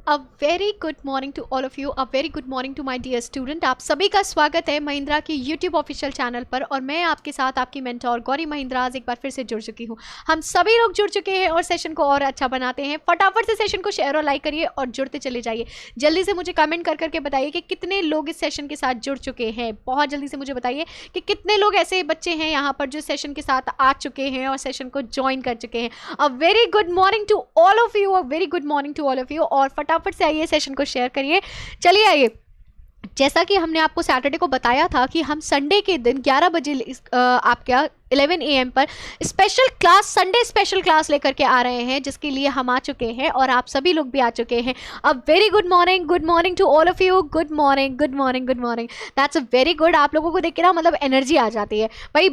A very good morning to all of you, a very good morning to my dear student. आप सभी का स्वागत है महिंद्रा की यूट्यूब ऑफिशियल चैनल पर और मैं आपके साथ आपकी मेंटोर गौरी महिंद्रा आज एक बार फिर से जुड़ चुकी हूँ। हम सभी लोग जुड़ चुके हैं और सेशन को और अच्छा बनाते हैं। फटाफट से सेशन को शेयर और लाइक करिए और जुड़ते चले जाइए। जल्दी से मुझे कमेंट कर करके बताइए कि कितने लोग इस सेशन के साथ जुड़ चुके हैं। बहुत जल्दी से मुझे बताइए कि कितने लोग ऐसे बच्चे हैं यहाँ पर जो सेशन के साथ आ चुके हैं और सेशन को ज्वाइन कर चुके हैं। A very good morning to all of you, a very good morning to all of you. और फटाफट से आइए सेशन को शेयर करिए। चलिए आइए, जैसा कि हमने आपको सैटरडे को बताया था कि हम संडे के दिन 11 बजे आपका 11 AM पर special class, Sunday special class लेकर के आ रहे हैं, जिसके लिए हम आ चुके हैं और आप सभी लोग भी आ चुके हैं। अब very good morning to all of you. Good morning, good morning, good morning. That's a very good. आप लोगों को देख के ना मतलब एनर्जी आ जाती है भाई।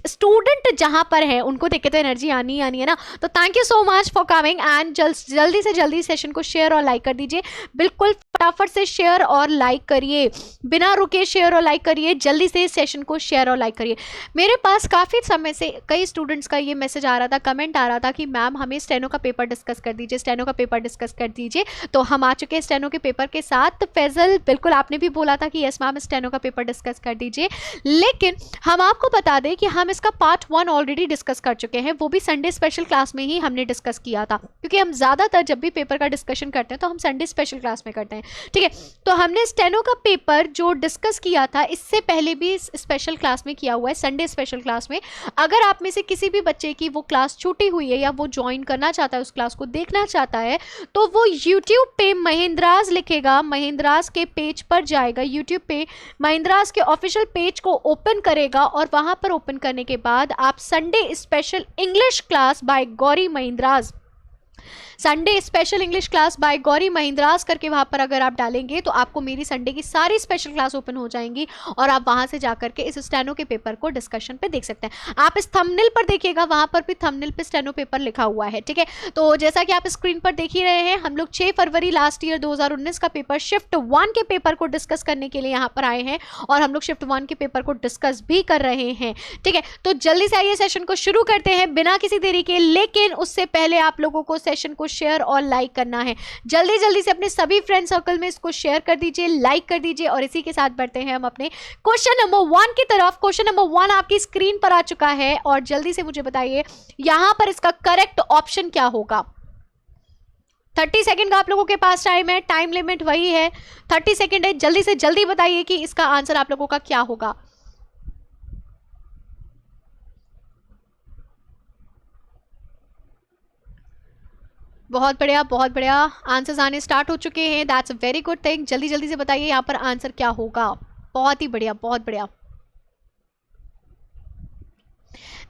स्टूडेंट जहाँ पर है उनको देख के तो एनर्जी आनी ही आनी है ना। तो thank you so much for coming and जल्दी से जल्दी सेशन को शेयर और लाइक कर दीजिए। बिल्कुल फटाफट से शेयर और लाइक करिए, बिना रुके शेयर और लाइक करिए। जल्दी से सेशन को शेयर और लाइक करिए। मेरे पास काफ़ी समय से कई स्टूडेंट्स का ये मैसेज आ रहा था, कमेंट आ रहा था कि मैम हमें स्टेनो का पेपर डिस्कस कर दीजिए, स्टेनो का पेपर डिस्कस कर दीजिए। तो हम आ चुके हैं स्टेनो के पेपर के साथ। फैजल, बिल्कुल आपने भी बोला था कि यस मैम स्टेनो का पेपर डिस्कस कर दीजिए, लेकिन हम आपको बता दें कि हम इसका पार्ट 1 ऑलरेडी डिस्कस कर चुके हैं। वो भी संडे स्पेशल क्लास में ही हमने डिस्कस किया था, क्योंकि हम ज़्यादातर जब भी पेपर का डिस्कशन करते हैं तो हम संडे स्पेशल क्लास में करते हैं। ठीक है, तो हमने स्टेनो का पेपर जो डिस्कस किया था इससे पहले भी स्पेशल क्लास में किया हुआ है, संडे स्पेशल क्लास में। अगर आप में से किसी भी बच्चे की वो क्लास छूटी हुई है या वो ज्वाइन करना चाहता है, उस क्लास को देखना चाहता है, तो वो यूट्यूब पे महिंद्राज लिखेगा, महिंद्राज के पेज पर जाएगा, यूट्यूब पे महिंद्राज के ऑफिशियल पेज को ओपन करेगा और वहां पर ओपन करने के बाद आप Sunday special English class by Gauri Mahindra's, Sunday special English class by Gauri Mahindra's करके वहां पर अगर आप डालेंगे तो आपको मेरी संडे की सारी स्पेशल क्लास ओपन हो जाएंगी और आप वहां से जाकर के इस स्टेनो के पेपर को डिस्कशन पे देख सकते हैं। आप इस थंबनेल पर देखिएगा, वहां पर भी थंबनेल पे स्टेनो पेपर लिखा हुआ है। ठीक है, तो जैसा कि आप स्क्रीन पर देख ही रहे हैं, हम लोग 6 फरवरी लास्ट ईयर 2019 का पेपर शिफ्ट 1 के पेपर को डिस्कस करने के लिए यहाँ पर आए हैं और हम लोग शिफ्ट 1 के पेपर को डिस्कस भी कर रहे हैं। ठीक है, तो जल्दी से आइए सेशन को शुरू करते हैं बिना किसी देरी के, लेकिन उससे पहले आप लोगों को सेशन को शेयर और लाइक करना है। जल्दी जल्दी से अपने सभी फ्रेंड सर्कल में इसको शेयर कर दीजिए, लाइक कर दीजिए और इसी के साथ बढ़ते हैं हम अपने क्वेश्चन नंबर 1 की तरफ। क्वेश्चन नंबर 1 आपकी स्क्रीन पर आ चुका है और जल्दी से मुझे बताइए यहां पर इसका करेक्ट ऑप्शन क्या होगा। 30 सेकंड का आप लोगों के पास टाइम है, टाइम लिमिट वही है 30 सेकंड है। जल्दी से जल्दी बताइए कि इसका आंसर आप लोगों का क्या होगा। बहुत बढ़िया, बहुत बढ़िया, आंसर्स आने स्टार्ट हो चुके हैं। That's a very good thing. जल्दी जल्दी से बताइए यहाँ पर आंसर क्या होगा। बहुत ही बढ़िया, बहुत बढ़िया।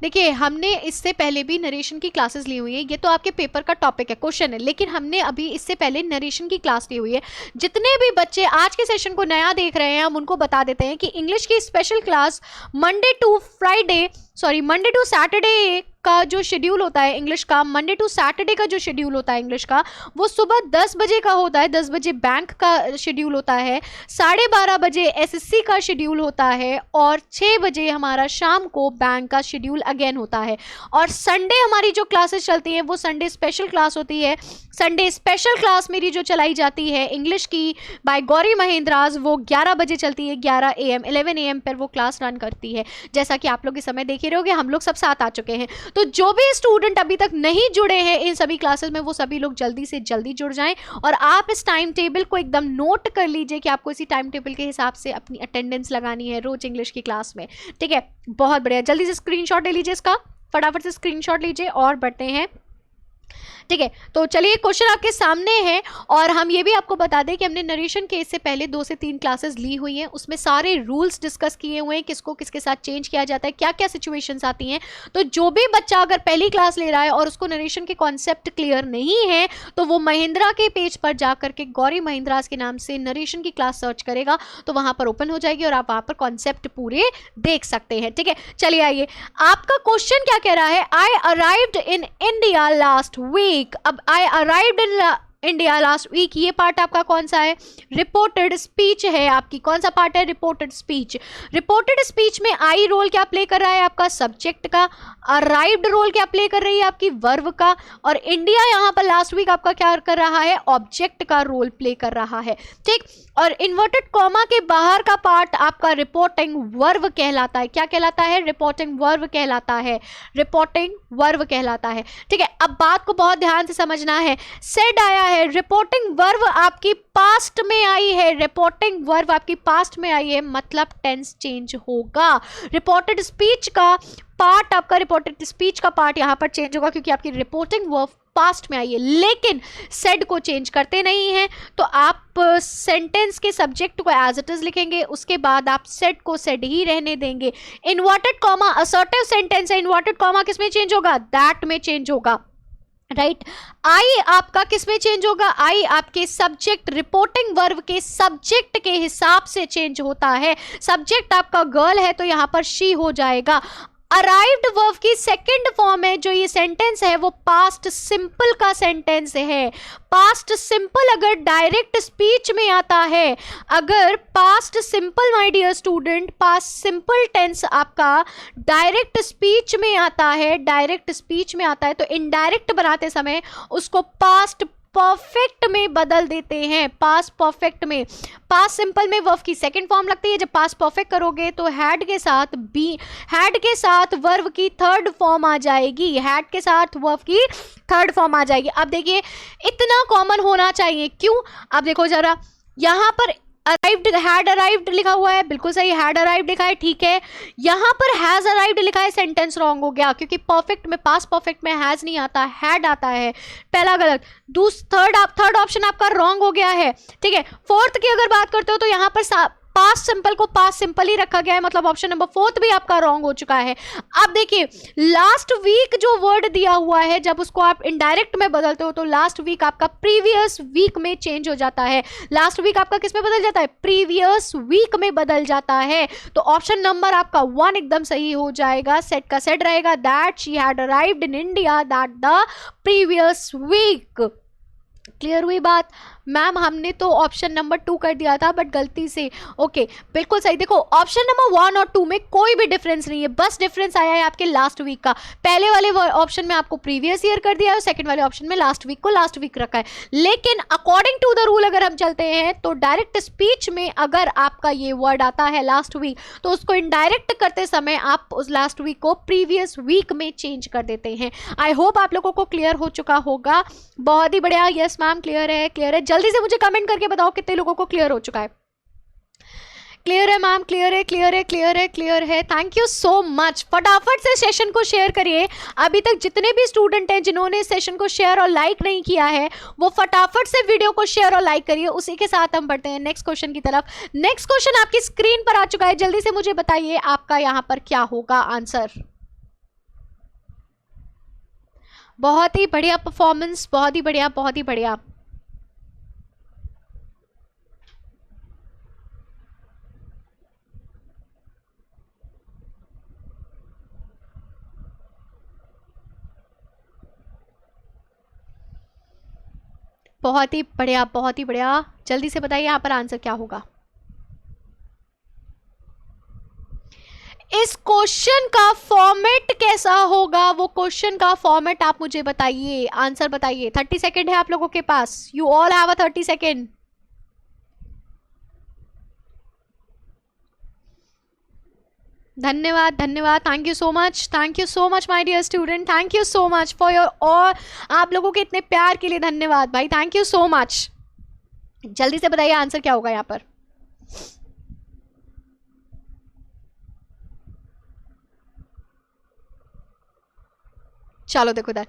देखिए, हमने इससे पहले भी नरेशन की क्लासेस ली हुई है। ये तो आपके पेपर का टॉपिक है, क्वेश्चन है, लेकिन हमने अभी इससे पहले नरेशन की क्लास ली हुई है। जितने भी बच्चे आज के सेशन को नया देख रहे हैं, हम उनको बता देते हैं कि इंग्लिश की special class Monday to Saturday का जो शेड्यूल होता है इंग्लिश का, मंडे टू सैटरडे का जो शेड्यूल होता है इंग्लिश का, वो सुबह 10 बजे का होता है। 10 बजे बैंक का शेड्यूल होता है, 12:30 बजे एसएससी का शेड्यूल होता है और 6 बजे हमारा शाम को बैंक का शेड्यूल अगेन होता है। और संडे हमारी जो क्लासेस चलती हैं वो संडे स्पेशल क्लास होती है। संडे स्पेशल क्लास मेरी जो चलाई जाती है इंग्लिश की बाय गौरी महिंद्राज, वो 11 बजे चलती है, 11 AM 11 AM पर वो क्लास रन करती है। जैसा कि आप लोग इस समय देख ही रहोगे, हम लोग सब साथ आ चुके हैं। तो जो भी स्टूडेंट अभी तक नहीं जुड़े हैं इन सभी क्लासेस में, वो सभी लोग जल्दी से जल्दी जुड़ जाएं और आप इस टाइम टेबल को एकदम नोट कर लीजिए कि आपको इसी टाइम टेबल के हिसाब से अपनी अटेंडेंस लगानी है रोज इंग्लिश की क्लास में। ठीक है, बहुत बढ़िया। जल्दी से स्क्रीनशॉट ले लीजिए इसका, फटाफट से स्क्रीनशॉट लीजिए और बढ़ते हैं। ठीक है, तो चलिए क्वेश्चन आपके सामने है और हम ये भी आपको बता दें कि हमने नरेशन के इससे पहले 2 से 3 क्लासेस ली हुई हैं। उसमें सारे रूल्स डिस्कस किए हुए हैं, किसको किसके साथ चेंज किया जाता है, क्या क्या सिचुएशंस आती हैं। तो जो भी बच्चा अगर पहली क्लास ले रहा है और उसको नरेशन के कॉन्सेप्ट क्लियर नहीं है, तो वो महिंद्रा के पेज पर जाकर के गौरी महिंद्राज के नाम से नरेशन की क्लास सर्च करेगा तो वहां पर ओपन हो जाएगी और आप वहां पर कॉन्सेप्ट पूरे देख सकते हैं। ठीक है, चलिए आइए, आपका क्वेश्चन क्या कह रहा है। I arrived in India last week. अब I arrived in India last week, ये पार्ट आपका कौन सा है? रिपोर्टेड स्पीच है आपकी। कौन सा पार्ट है? Reported speech. रिपोर्टेड स्पीच में आई रोल क्या प्ले कर रहा है? आपका सब्जेक्ट का। अराइव्ड रोल क्या प्ले कर रही है? आपकी वर्ब का। और इंडिया यहाँ पर लास्ट वीक आपका क्या कर रहा है? ऑब्जेक्ट का रोल प्ले कर रहा है। ठीक, और इन्वर्टेड कॉमा के बाहर का पार्ट आपका रिपोर्टिंग वर्ब कहलाता है। क्या कहलाता है? रिपोर्टिंग वर्ब कहलाता है। रिपोर्टिंग वर्ब कहलाता है। ठीक है, अब बात को बहुत ध्यान से समझना है। सेड आया है, रिपोर्टिंग वर्ब आपकी पास्ट में आई है। रिपोर्टिंग वर्ब आपकी पास्ट में आई है, मतलब टेंस चेंज होगा। रिपोर्टेड स्पीच का पार्ट आपका, रिपोर्टेड स्पीच का पार्ट यहां पर चेंज होगा क्योंकि आपकी रिपोर्टिंग वर्ब पास्ट में आई है। लेकिन सेड को चेंज करते नहीं हैं, तो आप सेंटेंस के सब्जेक्ट को एज इट इज लिखेंगे, उसके बाद आप सेड को सेड ही रहने देंगे। इन्वर्टेड कॉमा असर्टिव सेंटेंस है, इन्वर्टेड कॉमा किस में चेंज होगा? दैट में चेंज होगा। राइट, आई आपका किस में चेंज होगा? आई आपके सब्जेक्ट, रिपोर्टिंग वर्ब के सब्जेक्ट के हिसाब से चेंज होता है। सब्जेक्ट आपका गर्ल है तो यहां पर शी हो जाएगा। अराइव्ड वर्ब की सेकंड फॉर्म है, जो ये सेंटेंस है वो पास्ट सिंपल का सेंटेंस है। पास्ट सिंपल अगर डायरेक्ट स्पीच में आता है, अगर past simple my dear student, past simple tense आपका डायरेक्ट स्पीच में आता है, डायरेक्ट स्पीच में आता है, तो इनडायरेक्ट बनाते समय उसको पास्ट परफेक्ट में बदल देते हैं। पास्ट परफेक्ट में, पास्ट सिंपल में वर्ब की सेकंड फॉर्म लगती है। जब पास्ट परफेक्ट करोगे तो हैड के साथ हैड के साथ वर्ब की थर्ड फॉर्म आ जाएगी। हैड के साथ वर्ब की थर्ड फॉर्म आ जाएगी। अब देखिए, इतना कॉमन होना चाहिए। क्यों? अब देखो जरा, यहां पर अराइव्ड, हैड अराइव्ड लिखा हुआ है, बिल्कुल सही, हैड अराइव्ड लिखा है, ठीक है। यहाँ पर हैज अराइव्ड लिखा है, सेंटेंस रॉन्ग हो गया क्योंकि परफेक्ट में, पास्ट परफेक्ट में हैज नहीं आता, हैड आता है। पहला गलत। थर्ड ऑप्शन आपका रॉन्ग हो गया है। ठीक है, फोर्थ की अगर बात करते हो तो यहाँ पर पास्ट सिंपल को पास्ट सिंपल ही रखा गया है, मतलब ऑप्शन नंबर फोर्थ भी आपका रॉन्ग हो चुका है। अब देखिए, लास्ट वीक जो वर्ड दिया हुआ है, जब उसको आप इनडायरेक्ट में बदलते हो तो लास्ट वीक आपका प्रीवियस वीक में चेंज हो जाता है। लास्ट वीक आपका किस में बदल जाता है? प्रीवियस वीक में बदल जाता है। तो ऑप्शन नंबर आपका 1 एकदम सही हो जाएगा। सेट का सेट रहेगा, that she had arrived in India that the previous week. Clear हुई बात? मैम हमने तो ऑप्शन नंबर 2 कर दिया था बट गलती से। ओके, बिल्कुल सही। देखो, ऑप्शन नंबर 1 और 2 में कोई भी डिफरेंस नहीं है, बस डिफरेंस आया है आपके लास्ट वीक का। पहले वाले ऑप्शन में आपको प्रीवियस ईयर कर दिया है और सेकंड वाले ऑप्शन में लास्ट वीक को लास्ट वीक रखा है। लेकिन अकॉर्डिंग टू द रूल अगर हम चलते हैं तो डायरेक्ट स्पीच में अगर आपका ये वर्ड आता है लास्ट वीक, तो उसको इनडायरेक्ट करते समय आप उस लास्ट वीक को प्रीवियस वीक में चेंज कर देते हैं। आई होप आप लोगों को क्लियर हो चुका होगा। बहुत ही बढ़िया। यस मैम, क्लियर है, क्लियर है। जल्दी से मुझे कमेंट करके बताओ कितने लोगों को क्लियर हो चुका है। क्लियर है मैम, क्लियर है, क्लियर है, क्लियर है, क्लियर है। Thank you so much. फटाफट से सेशन को शेयर करिए। अभी तक जितने भी स्टूडेंट हैं जिन्होंने सेशन को शेयर और लाइक नहीं किया है, वो फटाफट से वीडियो को शेयर और लाइक करिए। उसी के साथ हम बढ़ते हैं नेक्स्ट क्वेश्चन की तरफ। नेक्स्ट क्वेश्चन आपकी स्क्रीन पर आ चुका है, जल्दी से मुझे बताइए आपका यहाँ पर क्या होगा आंसर। बहुत ही बढ़िया परफॉर्मेंस, बहुत ही बढ़िया, बहुत ही बढ़िया। बहुत ही बढ़िया, बहुत ही बढ़िया। जल्दी से बताइए यहाँ पर आंसर क्या होगा। इस क्वेश्चन का फॉर्मेट कैसा होगा, वो क्वेश्चन का फॉर्मेट आप मुझे बताइए, आंसर बताइए। 30 सेकेंड है आप लोगों के पास। You all have a 30 second. धन्यवाद, धन्यवाद। Thank you so much, thank you so much my dear student. Thank you so much for your, और आप लोगों के इतने प्यार के लिए धन्यवाद भाई। Thank you so much. जल्दी से बताइए आंसर क्या होगा यहाँ पर। चलो देखो इधर,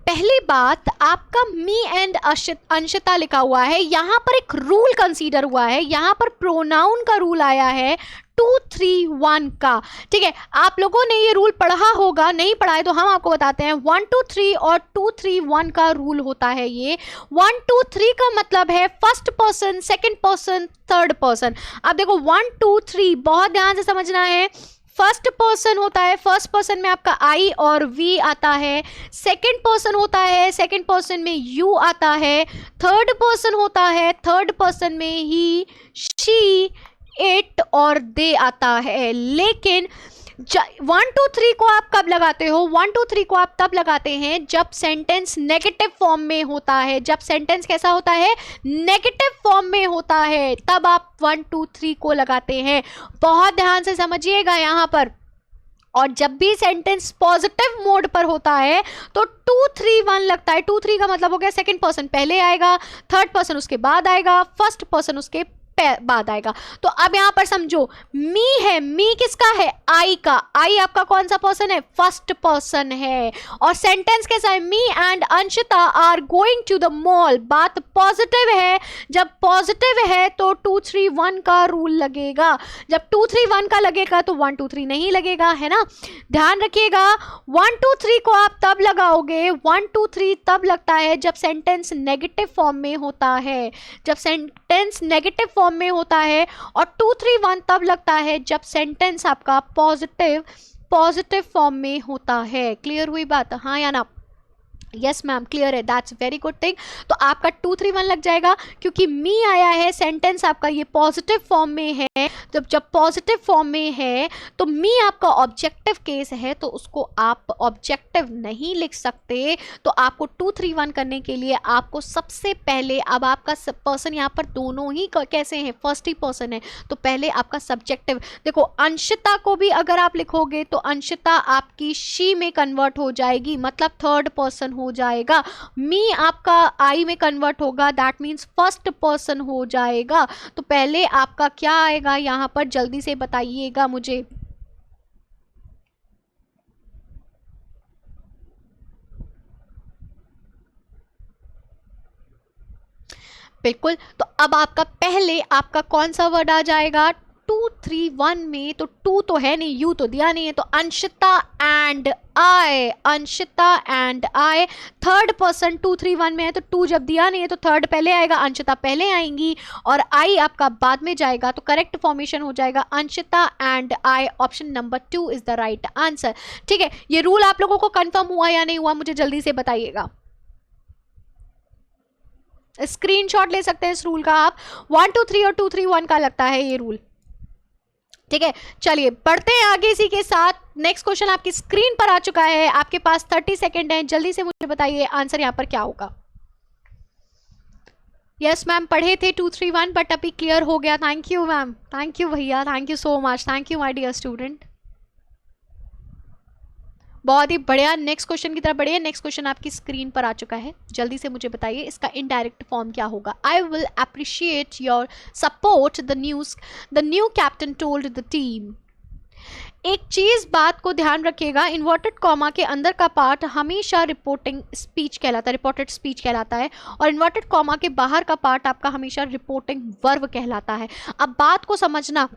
पहली बात आपका मी एंड अंशिता लिखा हुआ है। यहाँ पर एक रूल कंसीडर हुआ है, यहाँ पर प्रोनाउन का रूल आया है 2-3-1 का। ठीक है, आप लोगों ने ये रूल पढ़ा होगा, नहीं पढ़ा है तो हम आपको बताते हैं। 1-2-3 और 2-3-1 का रूल होता है ये। 1-2-3 का मतलब है first person, second person, third person. अब देखो 1-2-3 बहुत ध्यान से समझना है। फर्स्ट पर्सन होता है, फर्स्ट पर्सन में आपका आई और वी आता है। सेकंड पर्सन होता है, सेकंड पर्सन में यू आता है। थर्ड पर्सन होता है, थर्ड पर्सन में ही, शी, इट और दे आता है। लेकिन 1 2 3 को आप कब लगाते हो? 1 2 3 को आप तब लगाते हैं जब सेंटेंस नेगेटिव फॉर्म में होता है। जब सेंटेंस कैसा होता है? नेगेटिव फॉर्म में होता है, तब आप 1 2 3 को लगाते हैं। बहुत ध्यान से समझिएगा यहाँ पर। और जब भी सेंटेंस पॉजिटिव मोड पर होता है तो 2 3 1 लगता है। 2 3 का मतलब हो गया सेकंड पर्सन पहले आएगा, थर्ड पर्सन उसके बाद आएगा, फर्स्ट पर्सन उसके बाद आएगा। तो अब यहां पर समझो, मी है, मी किसका है? आई का। आई आपका कौन सा पर्सन है? फर्स्ट पर्सन है। और सेंटेंस कैसा है? Me and Anshita are going to the mall. बात पॉजिटिव है। जब पॉजिटिव है तो 2 3 1 का रूल लगेगा। जब 2 3 1 का लगेगा तो 1 2 3 नहीं लगेगा, है ना? ध्यान रखिएगा। 1 2 3 को आप तब लगाओगे, 1 2 3 तब लगता है जब सेंटेंस नेगेटिव फॉर्म में होता है। जब सेंटेंस नेगेटिव फॉर्म में होता है। और 2 3 1 तब लगता है जब सेंटेंस आपका पॉजिटिव फॉर्म में होता है। क्लियर हुई बात? हाँ या ना? यस मैम, क्लियर है। That's very good thing. तो आपका 2 3 1 लग जाएगा क्योंकि मी आया है, सेंटेंस आपका ये पॉजिटिव फॉर्म में है। जब पॉजिटिव फॉर्म में है तो मी आपका ऑब्जेक्टिव केस है, तो उसको आप ऑब्जेक्टिव नहीं लिख सकते। तो आपको 2 3 1 करने के लिए आपको सबसे पहले, अब आपका पर्सन यहाँ पर दोनों ही कैसे हैं? फर्स्ट ही पर्सन है, तो पहले आपका सब्जेक्टिव। देखो, अंशिता को भी अगर आप लिखोगे तो अंशिता आपकी शी में कन्वर्ट हो जाएगी, मतलब थर्ड पर्सन हो जाएगा। मी आपका आई में कन्वर्ट होगा, दैट मीन्स फर्स्ट पर्सन हो जाएगा। तो पहले आपका क्या आएगा यहां पर? जल्दी से बताइएगा मुझे। बिल्कुल। तो अब आपका पहले आपका कौन सा वर्ड आ जाएगा 2 3 1 में? तो 2 तो है नहीं, यू तो दिया नहीं है, तो Anshita and I, Anshita and I. Third person 2 3 1 में है, तो 2 जब दिया नहीं है तो थर्ड पहले आएगा, अंशिता पहले आएंगी और आई आपका बाद में जाएगा। तो करेक्ट फॉर्मेशन हो जाएगा Anshita and I. Option number 2 is the right answer. ठीक है, ये रूल आप लोगों को कंफर्म हुआ या नहीं हुआ? मुझे जल्दी से बताइएगा। स्क्रीनशॉट ले सकते हैं इस रूल का आप। 1 2 3 और 2 3 1 का लगता है ये रूल। ठीक है, चलिए बढ़ते हैं आगे इसी के साथ। नेक्स्ट क्वेश्चन आपकी स्क्रीन पर आ चुका है, आपके पास 30 सेकेंड है, जल्दी से मुझे बताइए आंसर यहाँ पर क्या होगा। यस मैम, पढ़े थे 2 3 1 बट अभी क्लियर हो गया। Thank you ma'am, thank you भैया, thank you so much, thank you my dear student. बहुत ही बढ़िया। नेक्स्ट क्वेश्चन की तरफ बढ़िए। नेक्स्ट क्वेश्चन आपकी स्क्रीन पर आ चुका है, जल्दी से मुझे बताइए इसका इनडायरेक्ट फॉर्म क्या होगा। I will appreciate your support, the new captain told the team. एक चीज बात को ध्यान रखिएगा, इन्वर्टेड कॉमा के अंदर का पार्ट हमेशा रिपोर्टिंग स्पीच कहलाता है, रिपोर्टेड स्पीच कहलाता है, और इन्वर्टेड कॉमा के बाहर का पार्ट आपका हमेशा रिपोर्टिंग वर्ब कहलाता है। अब बात को समझना,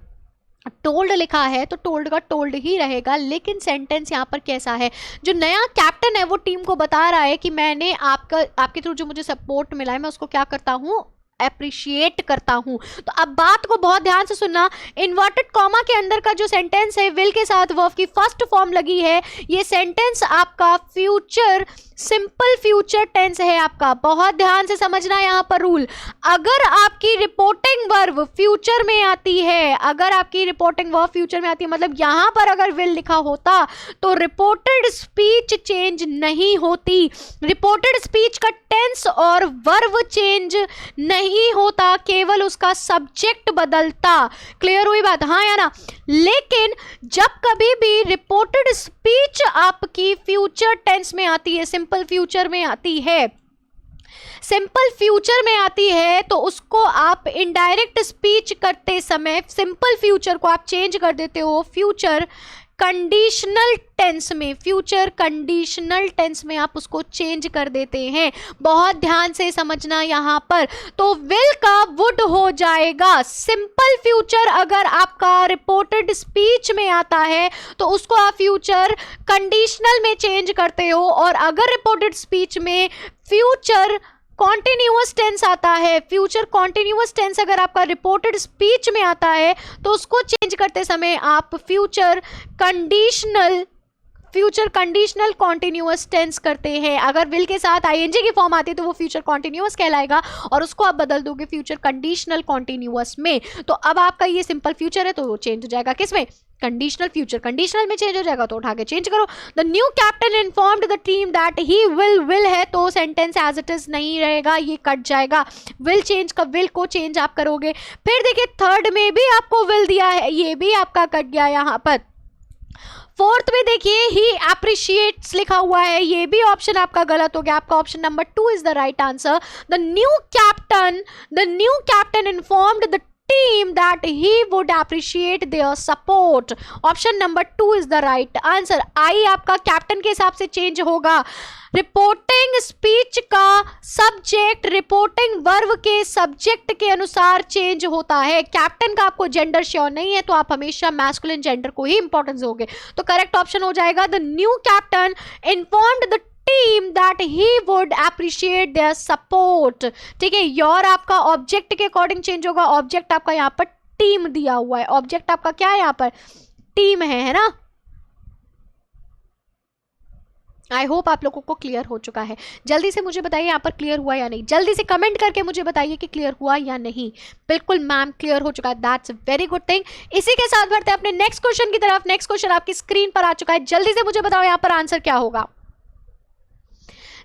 टोल्ड लिखा है तो टोल्ड का टोल्ड ही रहेगा, लेकिन सेंटेंस यहाँ पर कैसा है? जो नया कैप्टन है वो टीम को बता रहा है कि मैंने आपके थ्रू जो मुझे सपोर्ट मिला है मैं उसको क्या करता हूँ? अप्रिशिएट करता हूं। तो अब बात को बहुत ध्यान से सुनना, इन्वर्टेड कॉमा के अंदर का जो सेंटेंस है विल के साथ वर्ब की फर्स्ट फॉर्म लगी है, ये सेंटेंस आपका फ्यूचर, सिंपल फ्यूचर टेंस है आपका। बहुत ध्यान से समझना यहाँ पर रूल। अगर आपकी रिपोर्टिंग वर्ब फ्यूचर में आती है, अगर आपकी रिपोर्टिंग वर्ब फ्यूचर में आती है, मतलब यहाँ पर अगर विल लिखा होता तो रिपोर्टेड स्पीच चेंज नहीं होती, रिपोर्टेड स्पीच का टेंस और वर्ब चेंज नहीं होता, केवल उसका सब्जेक्ट बदलता। क्लियर हुई बात? हाँ या ना? लेकिन जब कभी भी रिपोर्टेड स्पीच आपकी फ्यूचर टेंस में आती है, सिंपल फ्यूचर में आती है, सिंपल फ्यूचर में आती है, तो उसको आप इनडायरेक्ट स्पीच करते समय सिंपल फ्यूचर को आप चेंज कर देते हो फ्यूचर कंडीशनल टेंस में, फ्यूचर कंडीशनल टेंस में आप उसको चेंज कर देते हैं। बहुत ध्यान से समझना यहाँ पर। तो विल का वुड हो जाएगा। सिंपल फ्यूचर अगर आपका रिपोर्टेड स्पीच में आता है तो उसको आप फ्यूचर कंडीशनल में चेंज करते हो, और अगर रिपोर्टेड स्पीच में फ्यूचर कॉन्टिन्यूअस टेंस आता है, फ्यूचर कॉन्टिन्यूअस टेंस अगर आपका रिपोर्टेड स्पीच में आता है तो उसको चेंज करते समय आप फ्यूचर कंडीशनल कॉन्टिन्यूअस टेंस करते हैं। अगर विल के साथ आईएनजी की फॉर्म आती है तो वो फ्यूचर कॉन्टिन्यूअस कहलाएगा और उसको आप बदल दोगे फ्यूचर कंडीशनल कॉन्टिन्यूअस में। तो अब आपका ये सिंपल फ्यूचर है तो वो चेंज हो जाएगा किसमें, कंडीशनल। फ्यूचर कंडीशनल में चेंज हो जाएगा तो उठा के चेंज करो। The new captain informed the team that he will है तो सेंटेंस एज इट इज नहीं रहेगा, ये कट जाएगा। विल चेंज का विल को चेंज आप करोगे। फिर देखिए थर्ड में भी आपको विल दिया है, ये भी आपका कट गया यहाँ पर। फोर्थ में देखिए ही अप्रिशिएट्स लिखा हुआ है, ये भी ऑप्शन आपका गलत हो गया। आपका option number 2 is the right answer. The new captain informed the team that he would appreciate their support. Option number 2 is the right answer. आई आपका कैप्टन के हिसाब से चेंज होगा। रिपोर्टिंग स्पीच का सब्जेक्ट रिपोर्टिंग वर्ब के subject के अनुसार चेंज होता है। कैप्टन का आपको जेंडर श्योर नहीं है तो आप हमेशा मैस्कुलिन जेंडर को ही इंपॉर्टेंस दोगे। तो करेक्ट ऑप्शन हो जाएगा the new captain informed the team that he would appreciate their support. ठीक है, योर आपका ऑब्जेक्ट के अकॉर्डिंग चेंज होगा। ऑब्जेक्ट आपका यहाँ पर टीम दिया हुआ है, ऑब्जेक्ट आपका क्या है यहाँ पर टीम है ना। आई होप आप लोगों को क्लियर हो चुका है। जल्दी से मुझे बताइए यहाँ पर क्लियर हुआ या नहीं, जल्दी से कमेंट करके मुझे बताइए कि क्लियर हुआ या नहीं। बिल्कुल मैम क्लियर हो चुका है, दैट्स वेरी गुड थिंग। इसी के साथ बढ़ते हैं अपने नेक्स्ट क्वेश्चन की तरफ। नेक्स्ट क्वेश्चन आपकी स्क्रीन पर आ चुका है, जल्दी से मुझे बताओ यहाँ पर आंसर क्या होगा,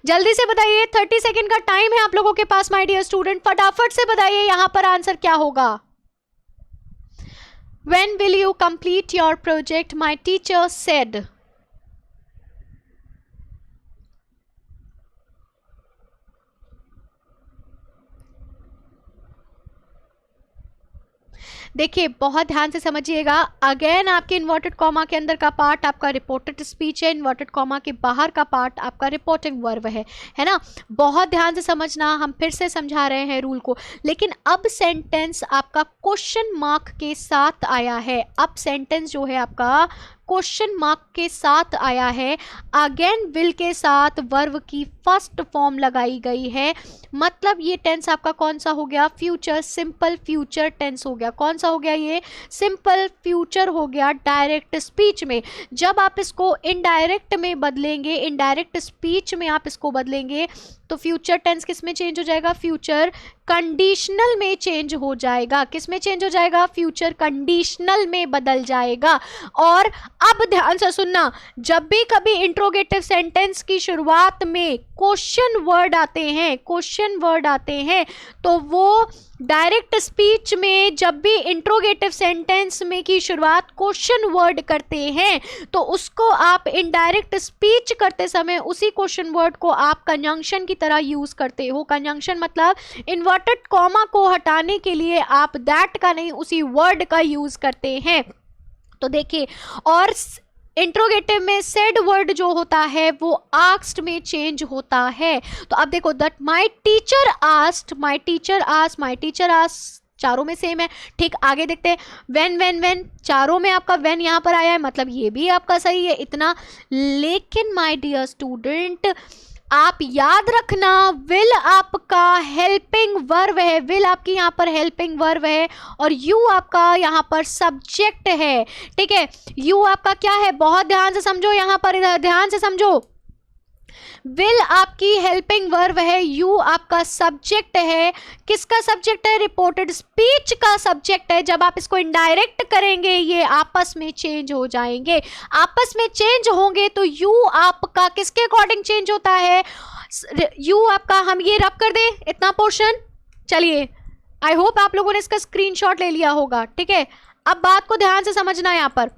जल्दी से बताइए। 30 सेकेंड का टाइम है आप लोगों के पास माय डियर स्टूडेंट, फटाफट से बताइए यहाँ पर आंसर क्या होगा। When will you complete your project? My teacher said. देखिए बहुत ध्यान से समझिएगा। अगेन आपके इन्वर्टेड कॉमा के अंदर का पार्ट आपका रिपोर्टेड स्पीच है, इन्वर्टेड कॉमा के बाहर का पार्ट आपका रिपोर्टिंग वर्ब है ना। बहुत ध्यान से समझना, हम फिर से समझा रहे हैं रूल को। लेकिन अब सेंटेंस आपका क्वेश्चन मार्क के साथ आया है। अब सेंटेंस जो है आपका क्वेश्चन मार्क के साथ आया है। अगेन विल के साथ वर्ब की फर्स्ट फॉर्म लगाई गई है। मतलब ये टेंस आपका कौन सा हो गया, फ्यूचर सिंपल फ्यूचर टेंस हो गया। कौन सा हो गया, ये सिंपल फ्यूचर हो गया डायरेक्ट स्पीच में। जब आप इसको इनडायरेक्ट में बदलेंगे, इनडायरेक्ट स्पीच में आप इसको बदलेंगे तो फ्यूचर टेंस किस में चेंज हो जाएगा, फ्यूचर कंडीशनल में चेंज हो जाएगा। किस में चेंज हो जाएगा, फ्यूचर कंडीशनल में बदल जाएगा। और अब ध्यान से सुनना, जब भी कभी इंट्रोगेटिव सेंटेंस की शुरुआत में क्वेश्चन वर्ड आते हैं तो वो डायरेक्ट स्पीच में जब भी इंट्रोगेटिव सेंटेंस में की शुरुआत क्वेश्चन वर्ड करते हैं तो उसको आप इनडायरेक्ट स्पीच करते समय उसी क्वेश्चन वर्ड को आप कंजंक्शन की तरह यूज करते हो। कंजंक्शन मतलब इन्वर्टेड कॉमा को हटाने के लिए आप दैट का नहीं उसी वर्ड का यूज करते हैं। तो देखिए, और इंट्रोगेटिव में सेड वर्ड जो होता है वो आस्क्ड में चेंज होता है। तो अब देखो, that my teacher asked, my teacher asked, चारों में सेम है। ठीक, आगे देखते हैं। व्हेन चारों में आपका व्हेन यहाँ पर आया है, मतलब ये भी आपका सही है इतना। लेकिन माय डियर स्टूडेंट आप याद रखना, विल आपका हेल्पिंग वर्ब है, विल आपकी यहाँ पर हेल्पिंग वर्ब है और यू आपका यहाँ पर सब्जेक्ट है। ठीक है, यू आपका क्या है, बहुत ध्यान से समझो, यहाँ पर इधर ध्यान से समझो। विल आपकी हेल्पिंग वर्ब है, यू आपका सब्जेक्ट है। किसका सब्जेक्ट है, रिपोर्टेड स्पीच का सब्जेक्ट है। जब आप इसको इनडायरेक्ट करेंगे ये आपस में चेंज हो जाएंगे। आपस में चेंज होंगे तो यू आपका किसके अकॉर्डिंग चेंज होता है, यू आपका, हम ये रब कर दें इतना पोर्शन। चलिए, आई होप आप लोगों ने इसका स्क्रीनशॉट ले लिया होगा। ठीक है, अब बात को ध्यान से समझना। यहाँ पर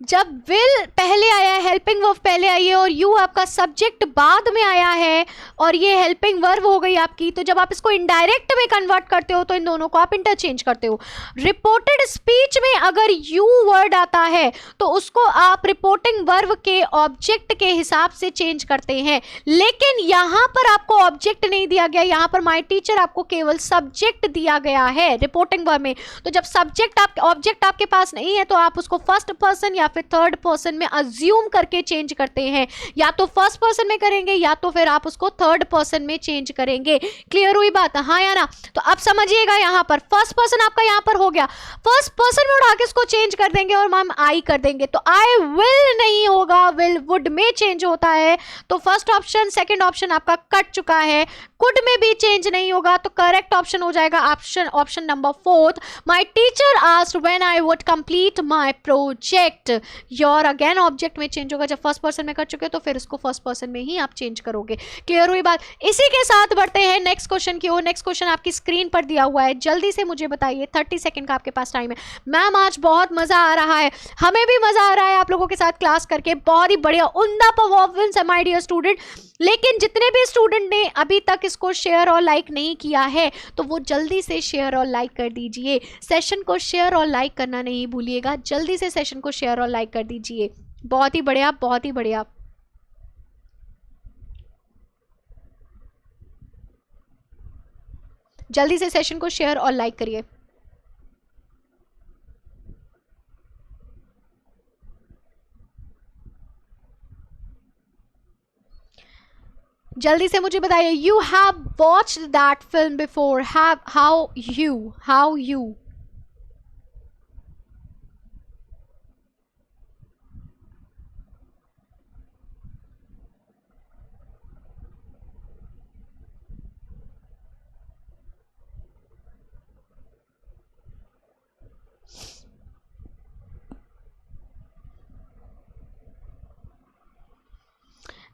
जब विल पहले आया है, हेल्पिंग वर्ब पहले आई है और यू आपका सब्जेक्ट बाद में आया है और ये हेल्पिंग वर्ब हो गई आपकी, तो जब आप इसको इनडायरेक्ट में कन्वर्ट करते हो तो इन दोनों को आप इंटरचेंज करते हो। रिपोर्टेड स्पीच में अगर यू वर्ड आता है तो उसको आप रिपोर्टिंग वर्ब के ऑब्जेक्ट के हिसाब से चेंज करते हैं। लेकिन यहाँ पर आपको ऑब्जेक्ट नहीं दिया गया, यहाँ पर माय टीचर आपको केवल सब्जेक्ट दिया गया है रिपोर्टिंग वर्ब में। तो जब सब्जेक्ट ऑब्जेक्ट आपके पास नहीं है तो आप उसको फर्स्ट पर्सन या फिर थर्ड पर्सन में अज्यूम करके चेंज करते हैं, या तो फर्स्ट पर्सन में करेंगे या तो फिर आप उसको थर्ड पर्सन में चेंज करेंगे। क्लियर हुई बात, हाँ या ना? तो अब समझिएगा, यहाँ पर फर्स्ट पर्सन आपका यहाँ पर हो गया, फर्स्ट पर्सन में उठा के इसको चेंज कर देंगे और मैम आई कर देंगे, तो आई विल नहीं होगा, विल वुड में चेंज होता है। तो फर्स्ट ऑप्शन सेकंड ऑप्शन आपका कट चुका है, कुड में भी चेंज नहीं होगा, तो करेक्ट ऑप्शन हो जाएगा option number fourth, my teacher asked when I would complete my project. Your again object में चेंज होगा, जब फर्स्ट पर्सन में कर चुके तो फिर इसको फर्स्ट पर्सन में ही आप चेंज करोगे। क्लियर हुई बात? इसी के साथ बढ़ते हैं नेक्स्ट क्वेश्चन की ओर। नेक्स्ट क्वेश्चन आपकी स्क्रीन पर दिया हुआ है, जल्दी से मुझे बताइए, 30 सेकंड का आपके पास टाइम है। मैम आज बहुत मजा आ रहा है, हमें भी मजा आ रहा है आप लोगों के साथ क्लास करके, बहुत ही बढ़िया उम्दा परफॉर्मेंस है माय डियर स्टूडेंट। लेकिन जितने भी स्टूडेंट ने अभी तक इसको शेयर और लाइक नहीं किया है तो वो जल्दी से शेयर और लाइक कर दीजिए। सेशन को शेयर और लाइक करना नहीं भूलिएगा, जल्दी से सेशन को शेयर और लाइक कर दीजिए। बहुत ही बढ़िया, बहुत ही बढ़िया। जल्दी से सेशन को शेयर और लाइक करिए। जल्दी से मुझे बताइए, you have watched that film before, have how you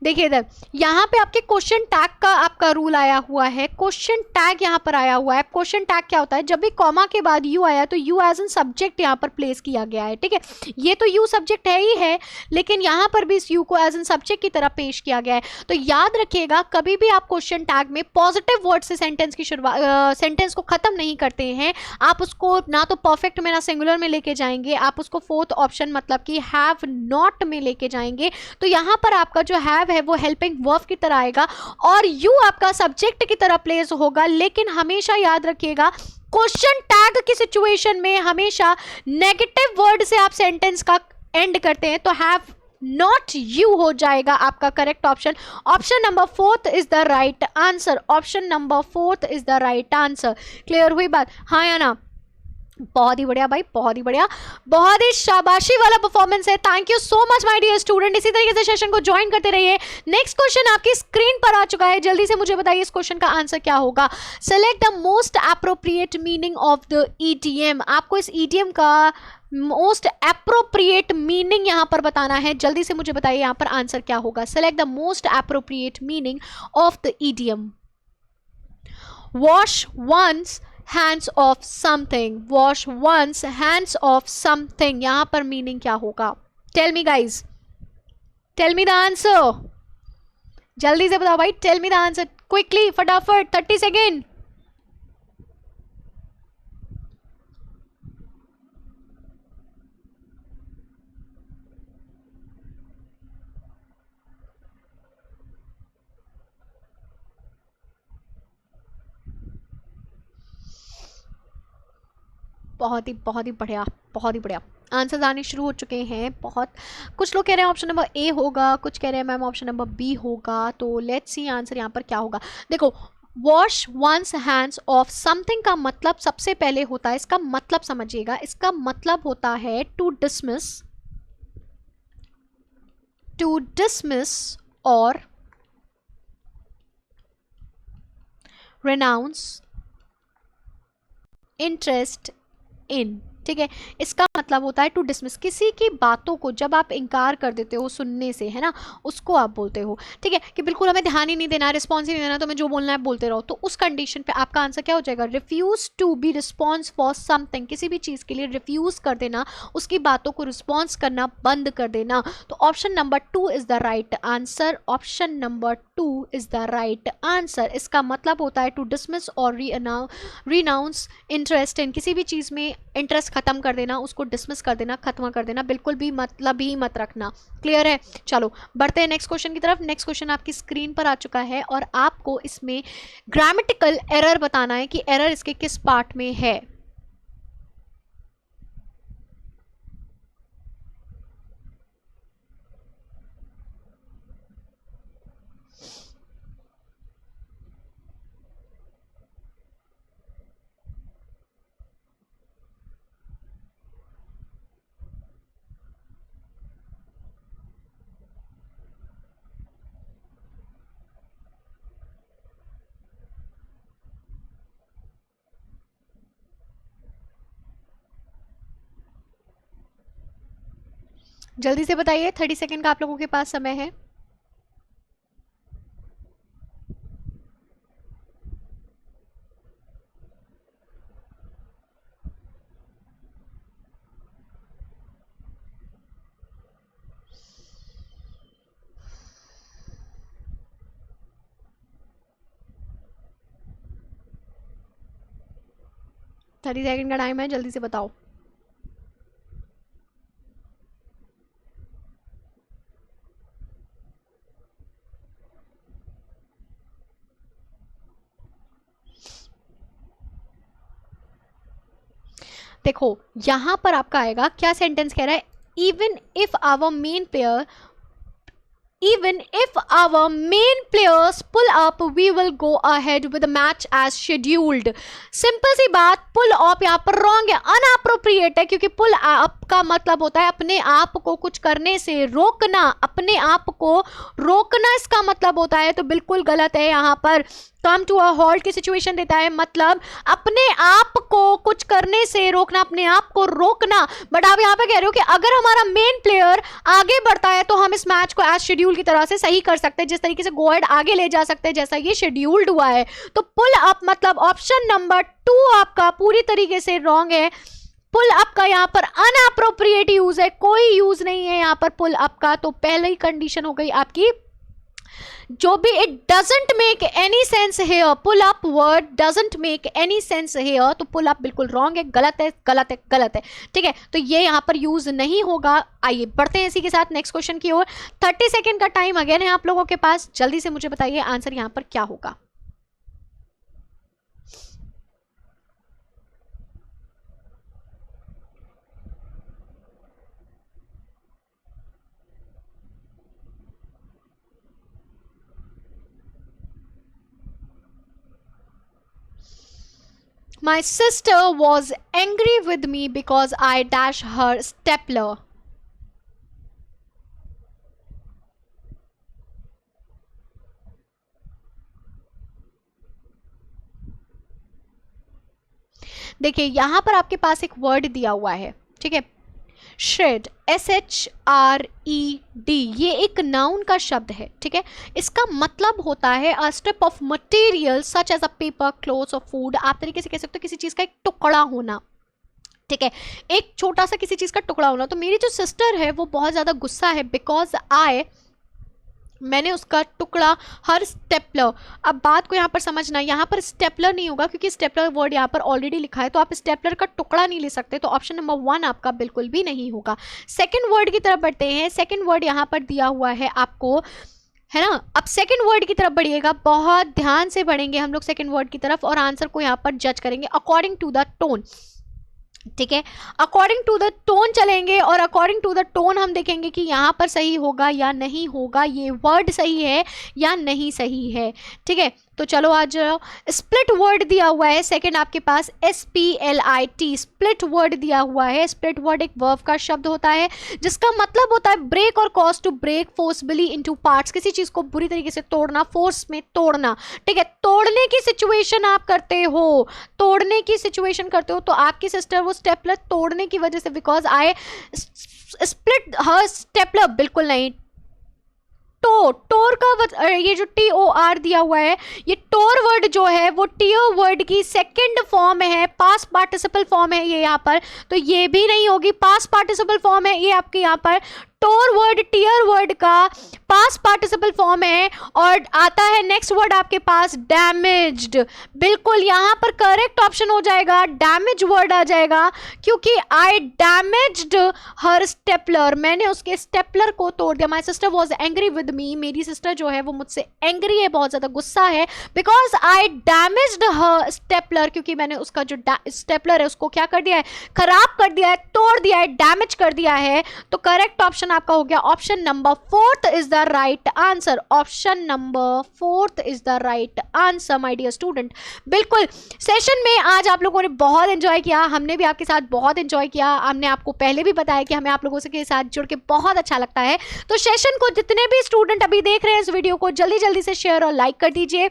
देखिए इधर, यहाँ पे आपके क्वेश्चन टैग का आपका रूल आया हुआ है, क्वेश्चन टैग यहाँ पर आया हुआ है। क्वेश्चन टैग क्या होता है? जब भी कॉमा के बाद यू आया तो यू एज एन सब्जेक्ट यहाँ पर प्लेस किया गया है, ठीक है। ये तो यू सब्जेक्ट है ही है, लेकिन यहाँ पर भी इस यू को एज एन सब्जेक्ट की तरह पेश किया गया है। तो याद रखिएगा, कभी भी आप क्वेश्चन टैग में पॉजिटिव वर्ड से सेंटेंस की शुरुआत सेंटेंस को खत्म नहीं करते हैं। आप उसको ना तो परफेक्ट में ना सिंगुलर में लेके जाएंगे, आप उसको फोर्थ ऑप्शन मतलब कि हैव नॉट में लेके जाएंगे। तो यहाँ पर आपका जो हैव है वो हेल्पिंग वर्ब की तरह आएगा और यू आपका सब्जेक्ट की तरह प्लेस होगा। लेकिन हमेशा याद रखिएगा, क्वेश्चन टैग की सिचुएशन में हमेशा नेगेटिव वर्ड से आप सेंटेंस का एंड करते हैं, तो हैव नॉट यू हो जाएगा आपका correct option. Option number fourth is the right answer, option number fourth is the right answer. Clear हुई बात, हाँ या ना? बहुत ही बढ़िया भाई, बहुत ही बढ़िया, बहुत ही शाबाशी वाला परफॉर्मेंस है। Thank you so much my dear student, इसी तरीके से सेशन को ज्वाइन करते रहिए। नेक्स्ट क्वेश्चन आपकी स्क्रीन पर आ चुका है, जल्दी से मुझे बताइए इस क्वेश्चन का आंसर क्या होगा। Select the most appropriate meaning of the EDM. आपको इस ईडीएम का मोस्ट एप्रोप्रिएट मीनिंग यहां पर बताना है, जल्दी से मुझे बताइए यहां पर आंसर क्या होगा। Select the most appropriate meaning of the idiom. Wash one's hands of something, wash one's hands of something, यहां पर मीनिंग क्या होगा? Tell me guys, tell me the answer, जल्दी से बताओ भाई, tell me the answer quickly, फटाफट, 30 second. बहुत ही बढ़िया, बहुत ही बढ़िया। आंसर्स आने शुरू हो चुके हैं। बहुत कुछ लोग कह रहे हैं ऑप्शन नंबर ए होगा, कुछ कह रहे हैं मैम ऑप्शन नंबर बी होगा। तो लेट्स सी आंसर यहाँ पर क्या होगा। देखो, wash one's hands of something का मतलब सबसे पहले होता है, इसका मतलब समझिएगा, इसका मतलब होता है टू डिसमिस और रेनाउंस इंटरेस्ट इन, ठीक है। इसका मतलब होता है टू डिसमिस, किसी की बातों को जब आप इनकार कर देते हो सुनने से, है ना, उसको आप बोलते हो, ठीक है, कि बिल्कुल हमें ध्यान ही नहीं देना, रिस्पॉन्स ही नहीं देना, तो मैं जो बोलना है बोलते रहो। तो उस कंडीशन पे आपका आंसर क्या हो जाएगा? Refuse to be response for something, किसी भी चीज़ के लिए रिफ्यूज कर देना, उसकी बातों को रिस्पॉन्स करना बंद कर देना। तो option number 2 is the right answer, option number 2 is the right answer. इसका मतलब होता है टू डिसमिस और रीनाउंस इंटरेस्ट इन, किसी भी चीज़ में इंटरेस्ट खत्म कर देना, उसको डिसमिस कर देना, खत्म कर देना, बिल्कुल भी मतलब ही मत रखना। क्लियर है? चलो बढ़ते हैं नेक्स्ट क्वेश्चन की तरफ। नेक्स्ट क्वेश्चन आपकी स्क्रीन पर आ चुका है और आपको इसमें ग्रामेटिकल एरर बताना है कि एरर इसके किस पार्ट में है। जल्दी से बताइए, 30 सेकेंड का आप लोगों के पास समय है। थर्टी सेकेंड का टाइम है, जल्दी से बताओ। देखो यहां पर आपका आएगा क्या, सेंटेंस कह रहा है even if our main player Even if our main players pull up, we will go ahead with the match as scheduled. Simple सी बात, पुल अप यहाँ पर रॉन्ग है, अनअप्रोप्रिएट है, क्योंकि पुल अप का मतलब होता है अपने आप को कुछ करने से रोकना, अपने आप को रोकना इसका मतलब होता है, तो बिल्कुल गलत है। यहाँ पर कम टू अ हॉल्ट की सिचुएशन देता है, मतलब अपने आप को कुछ करने से रोकना, अपने आप को रोकना। बट आप यहाँ पे कह रहे हो कि अगर हमारा मेन प्लेयर आगे बढ़ता है तो हम इस मैच को एज शेड्यूल की तरह से सही कर सकते हैं, जिस तरीके से गो अहेड आगे ले जा सकते हैं जैसा ये शेड्यूल्ड हुआ है। तो पुल अप मतलब ऑप्शन नंबर 2 आपका पूरी तरीके से रॉन्ग है। पुल अप का यहाँ पर अनअप्रोप्रिएट यूज है, कोई यूज नहीं है यहाँ पर पुल अप का। तो पहले ही कंडीशन हो गई आपकी जो भी, it doesn't make any sense here, pull up word doesn't make any sense here, तो पुल अप बिल्कुल रॉन्ग है, गलत है, गलत है, गलत है। ठीक है, तो ये यहाँ पर यूज नहीं होगा। आइए बढ़ते हैं इसी के साथ नेक्स्ट क्वेश्चन की ओर। 30 सेकेंड का टाइम अगेन है आप लोगों के पास, जल्दी से मुझे बताइए आंसर यहाँ पर क्या होगा। My sister was angry with me because I dashed her stapler. देखिए यहां पर आपके पास एक वर्ड दिया हुआ है, ठीक है, श्रेड, SHRED, ये एक नाउन का शब्द है। ठीक है, इसका मतलब होता है a strip of material such as a paper, clothes और फूड। आप तरीके से कह सकते हो किसी चीज का एक टुकड़ा होना। ठीक है, एक छोटा सा किसी चीज का टुकड़ा होना। तो मेरी जो सिस्टर है वो बहुत ज्यादा गुस्सा है बिकॉज मैंने उसका टुकड़ा, हर स्टेपलर। अब बात को यहाँ पर समझना, यहाँ पर स्टेपलर नहीं होगा क्योंकि स्टेपलर वर्ड यहाँ पर ऑलरेडी लिखा है, तो आप स्टेपलर का टुकड़ा नहीं ले सकते, तो ऑप्शन नंबर 1 आपका बिल्कुल भी नहीं होगा। सेकंड वर्ड की तरफ बढ़ते हैं। सेकंड वर्ड यहाँ पर दिया हुआ है आपको, है ना। अब सेकंड वर्ड की तरफ बढ़िएगा, बहुत ध्यान से बढ़ेंगे हम लोग सेकंड वर्ड की तरफ और आंसर को यहाँ पर जज करेंगे अकॉर्डिंग टू द टोन। ठीक है, अकॉर्डिंग टू द टोन चलेंगे और अकॉर्डिंग टू द टोन हम देखेंगे कि यहाँ पर सही होगा या नहीं होगा, ये वर्ड सही है या नहीं सही है। ठीक है, तो चलो आज स्प्लिट वर्ड दिया हुआ है सेकंड आपके पास, SPLIT, स्प्लिट वर्ड दिया हुआ है। स्प्लिट वर्ड एक वर्ब का शब्द होता है जिसका मतलब होता है ब्रेक और cause to break forcibly into parts, किसी चीज को बुरी तरीके से तोड़ना, फोर्स में तोड़ना। ठीक है, तोड़ने की सिचुएशन आप करते हो, तोड़ने की सिचुएशन करते हो, तो आपकी सिस्टर वो स्टेपलर तोड़ने की वजह से, because I split her stapler, बिल्कुल नहीं। टोर का ये जो TOR दिया हुआ है, ये टोर वर्ड जो है वो टीयर वर्ड की सेकंड फॉर्म है, पास्ट पार्टिसिपल फॉर्म है ये यहाँ पर, तो ये भी नहीं होगी, पास्ट पार्टिसिपल फॉर्म है ये आपके यहाँ पर। टोर वर्ड टीयर वर्ड का पास्ट पार्टिसिपल फॉर्म है। और आता है नेक्स्ट वर्ड आपके पास डैमेज्ड, बिल्कुल यहाँ पर करेक्ट ऑप्शन हो जाएगा, डैमेज वर्ड आ जाएगा, क्योंकि आई डैमेज्ड हर स्टेपलर, मैंने उसके स्टेपलर को तोड़ दिया। My sister was angry with me, मेरी सिस्टर जो है वो मुझसे एंग्री है, बहुत ज़्यादा गुस्सा है, because I damaged her stapler, क्योंकि मैंने उसका जो स्टेपलर है उसको क्या कर दिया है, खराब कर दिया है, तोड़ दिया है, डैमेज कर दिया है। तो करेक्ट ऑप्शन आपका हो गया option number 4 is the right answer. Option number 4 is the right answer my dear student. बिल्कुल, सेशन में आज आप लोगों ने बहुत एंजॉय किया, हमने भी आपके साथ बहुत एंजॉय किया। हमने आपको पहले भी बताया कि हमें आप लोगों के साथ जुड़ के बहुत अच्छा लगता है। तो सेशन को जितने भी स्टूडेंट अभी देख रहे हैं इस वीडियो को, जल्दी जल्दी से शेयर और लाइक कर दीजिए।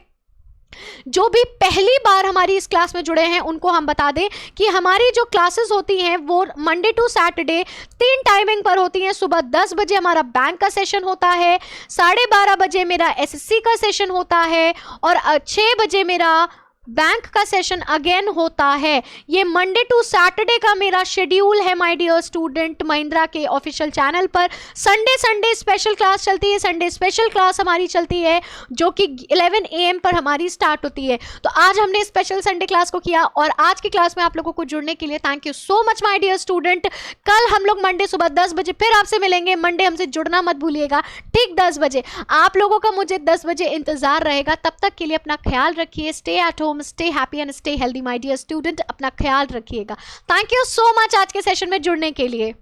जो भी पहली बार हमारी इस क्लास में जुड़े हैं उनको हम बता दें कि हमारी जो क्लासेस होती हैं वो मंडे टू सैटरडे 3 टाइमिंग पर होती हैं। सुबह 10 बजे हमारा बैंक का सेशन होता है, 12:30 बजे मेरा एसएससी का सेशन होता है और 6 बजे मेरा बैंक का सेशन अगेन होता है। ये मंडे टू सैटरडे का मेरा शेड्यूल है माय डियर स्टूडेंट, महिंद्रा के ऑफिशियल चैनल पर। संडे स्पेशल क्लास चलती है, संडे स्पेशल क्लास हमारी चलती है जो कि 11 AM पर हमारी स्टार्ट होती है। तो आज हमने स्पेशल संडे क्लास को किया और आज की क्लास में आप लोगों को जुड़ने के लिए thank you so much my dear student. कल हम लोग मंडे सुबह 10 बजे फिर आपसे मिलेंगे। मंडे हमसे जुड़ना मत भूलिएगा, ठीक 10 बजे। आप लोगों का मुझे 10 बजे इंतजार रहेगा। तब तक के लिए अपना ख्याल रखिए। Stay at home, stay happy and stay healthy my dear student. अपना ख्याल रखिएगा। थैंक यू सो मच आज के सेशन में जुड़ने के लिए।